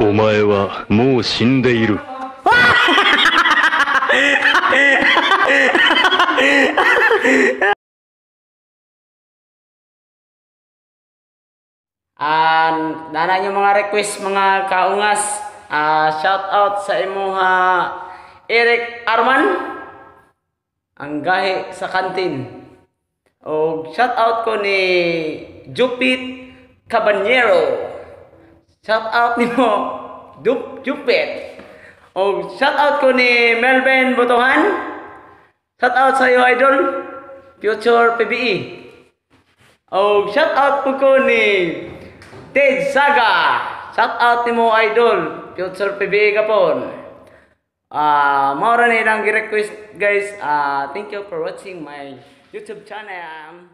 お前はもう死んでいる。Dana nyo mga request mga kaungas. Shout out sa imuha Eric Arman ang gahi sa kantin. O shout out ko ni Jupit Cabanyero. Shout out nimo Jupit. O shout out ko ni Melvin Butuhan. Shout out sa iyo idol Future PBE. O shout out ko ni Tej Saga. Shout out nimo idol Future PBE kapon. Maura ni nang request guys. Thank you for watching my YouTube channel.